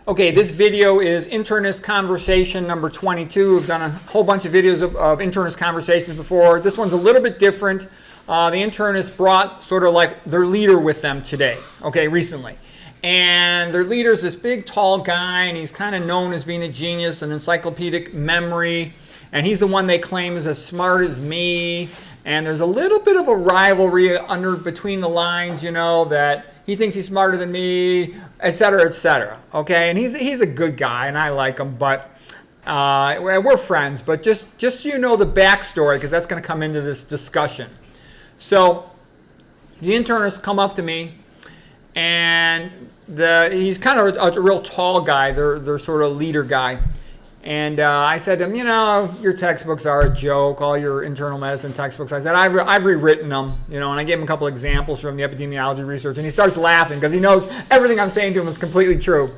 Okay, this video is Internist Conversation number 22. We've done a whole bunch of videos of internist conversations before. This one's a little bit different. The internist brought sort of like their leader with them today, okay, recently. And their leader's this big, tall guy, and he's kind of known as being a genius, an encyclopedic memory. And he's the one they claim is as smart as me. And there's a little bit of a rivalry between the lines, you know, that he thinks he's smarter than me, et cetera, okay? And he's a good guy, and I like him, but we're friends. But just so you know the backstory, because that's going to come into this discussion. So the internists come up to me, and he's kind of a real tall guy, their sort of leader guy. And I said to him, you know, your textbooks are a joke, all your internal medicine textbooks. I said, I've rewritten them, you know, and I gave him a couple examples from the epidemiology research. And he starts laughing because he knows everything I'm saying to him is completely true.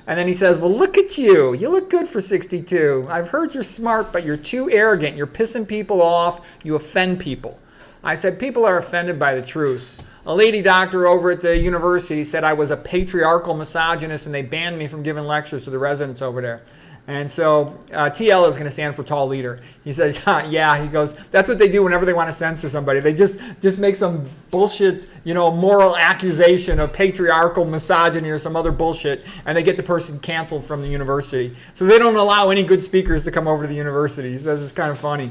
And then he says, well, look at you. You look good for 62. I've heard you're smart, but you're too arrogant. You're pissing people off. You offend people. I said, people are offended by the truth. A lady doctor over at the university said I was a patriarchal misogynist, and they banned me from giving lectures to the residents over there. And so TL is going to stand for tall leader. He says, yeah, he goes, that's what they do whenever they want to censor somebody. They just make some bullshit, you know, moral accusation of patriarchal misogyny or some other bullshit, and they get the person canceled from the university. So they don't allow any good speakers to come over to the university. He says it's kind of funny.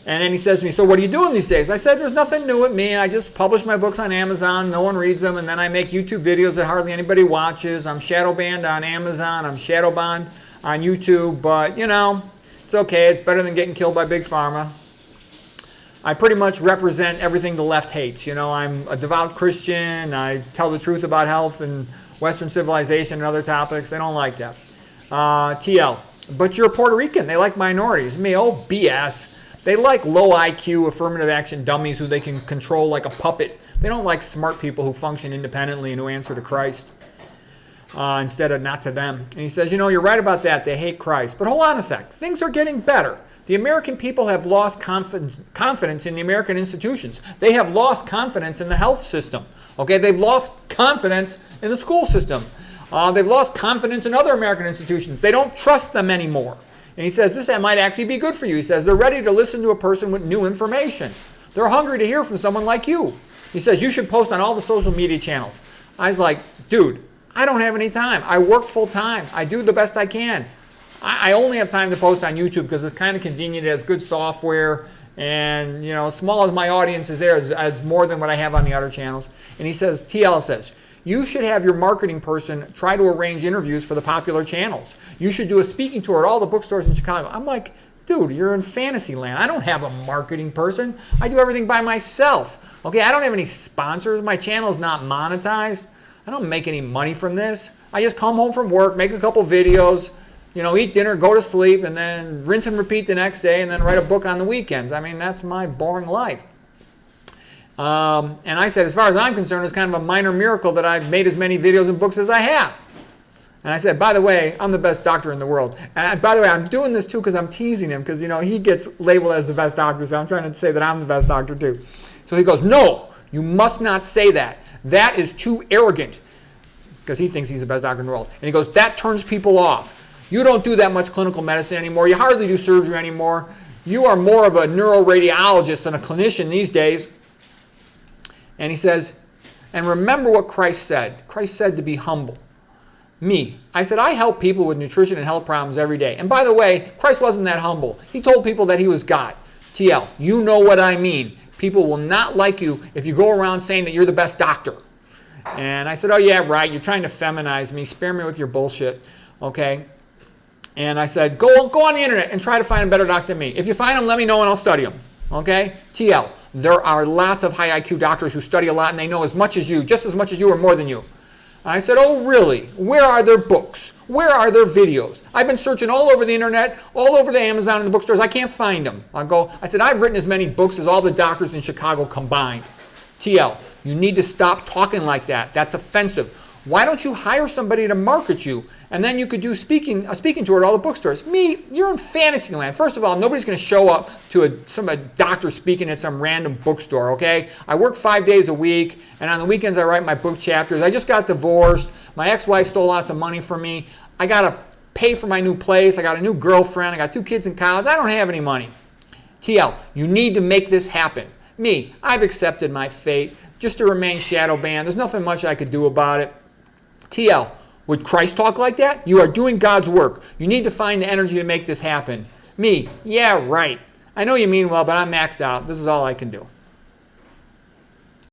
And then he says to me, so what are you doing these days? I said, there's nothing new with me. I just publish my books on Amazon. No one reads them. And then I make YouTube videos that hardly anybody watches. I'm shadow banned on Amazon. I'm shadow banned on YouTube, but you know, it's okay. It's better than getting killed by Big Pharma. I pretty much represent everything the left hates. You know, I'm a devout Christian. I tell the truth about health and Western civilization and other topics. They don't like that. TL, but you're Puerto Rican. They like minorities. Me, oh, BS. They like low IQ affirmative action dummies who they can control like a puppet. They don't like smart people who function independently and who answer to Christ. Instead of not to them. And he says, you know, you're right about that. They hate Christ. But hold on a sec. Things are getting better. The American people have lost confidence in the American institutions. They have lost confidence in the health system. Okay, they've lost confidence in the school system. They've lost confidence in other American institutions. They don't trust them anymore. And he says, this might actually be good for you. He says, they're ready to listen to a person with new information. They're hungry to hear from someone like you. He says, you should post on all the social media channels. I was like, dude, I don't have any time. I work full time. I do the best I can. I only have time to post on YouTube because it's kind of convenient. It has good software. And, you know, as small as my audience is there, it's more than what I have on the other channels. And he says, TL says, you should have your marketing person try to arrange interviews for the popular channels. You should do a speaking tour at all the bookstores in Chicago. I'm like, dude, you're in fantasy land. I don't have a marketing person. I do everything by myself. Okay, I don't have any sponsors. My channel is not monetized. I don't make any money from this. I just come home from work, make a couple videos, you know, eat dinner, go to sleep, and then rinse and repeat the next day, and then write a book on the weekends. I mean, that's my boring life. And I said, as far as I'm concerned, it's kind of a minor miracle that I've made as many videos and books as I have. And I said, by the way, I'm the best doctor in the world. And by the way, I'm doing this too because I'm teasing him because, you know, he gets labeled as the best doctor, so I'm trying to say that I'm the best doctor too. So he goes, no, you must not say that. That is too arrogant, because he thinks he's the best doctor in the world. And he goes, that turns people off. You don't do that much clinical medicine anymore. You hardly do surgery anymore. You are more of a neuroradiologist than a clinician these days. And he says, and remember what Christ said. Christ said to be humble. Me. I said, I help people with nutrition and health problems every day. And by the way, Christ wasn't that humble. He told people that he was God. TL, you know what I mean. People will not like you if you go around saying that you're the best doctor. And I said, oh yeah, right. You're trying to feminize me. Spare me with your bullshit. Okay. And I said, go on the internet and try to find a better doctor than me. If you find them, let me know and I'll study them. Okay. TL, there are lots of high IQ doctors who study a lot and they know as much as you, just as much as you or more than you. And I said, oh really? Where are their books? Where are their videos? I've been searching all over the internet, all over the Amazon and the bookstores. I can't find them. I said, I've written as many books as all the doctors in Chicago combined. TL, you need to stop talking like that. That's offensive. Why don't you hire somebody to market you? And then you could do a speaking tour at all the bookstores. Me, you're in fantasy land. First of all, nobody's going to show up to a doctor speaking at some random bookstore, okay? I work 5 days a week, and on the weekends I write my book chapters. I just got divorced. My ex-wife stole lots of money from me. I got to pay for my new place. I got a new girlfriend. I got 2 kids in college. I don't have any money. TL, you need to make this happen. Me, I've accepted my fate just to remain shadow banned. There's nothing much I could do about it. TL, would Christ talk like that? You are doing God's work. You need to find the energy to make this happen. Me, yeah, right. I know you mean well, but I'm maxed out. This is all I can do.